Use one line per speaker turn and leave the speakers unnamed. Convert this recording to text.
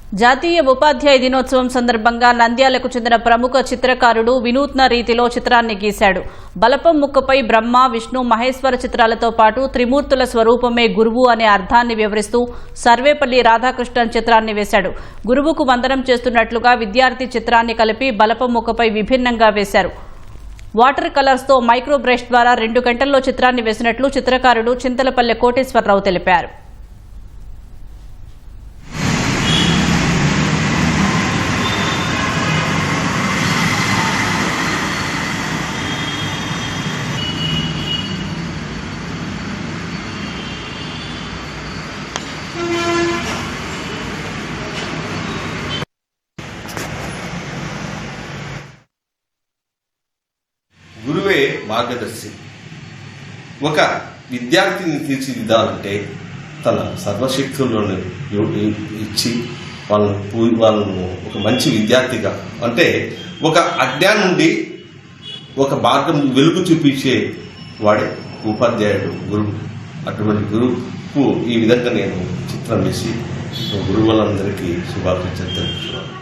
జాతీయ ఉపాధ్యాయ దినోత్సవం సందర్భంగా నంద్యాలకు చెందిన ప్రముఖ చిత్రకారుడు వినూత్న రీతిలో చిత్రాన్ని గీశాడు. బలపం ముక్కపై బ్రహ్మ, విష్ణు, మహేశ్వర చిత్రాలతో పాటు త్రిమూర్తుల స్వరూపమే గురువు అనే అర్థాన్ని వివరిస్తూ సర్వేపల్లి రాధాకృష్ణన్ చిత్రాన్ని వేశాడు. గురువుకు వందనం చేస్తున్నట్లుగా విద్యార్థి చిత్రాన్ని కలిపి బలపం ముక్కపై విభిన్నంగా వేశారు. వాటర్ కలర్స్ తో మైక్రో బ్రష్ ద్వారా 2 గంటల్లో చిత్రాన్ని వేసినట్లు చిత్రకారుడు చింతలపల్లె కోటేశ్వరరావు తెలిపారు.
గురువే మార్గదర్శి. ఒక విద్యార్థిని తీర్చిదిద్దాలంటే తన సర్వశక్తులను ఇచ్చి వాళ్ళను ఒక మంచి విద్యార్థిగా, అంటే ఒక అజ్ఞానం నుండి ఒక మార్గం వెలుగు చూపించే వాడే ఉపాధ్యాయుడు, గురువు. అటువంటి గురువుకు ఈ విధంగా నేను చిత్రం వేసి గురువులందరికీ శుభాకాంక్షలు తెలుపుతున్నాను.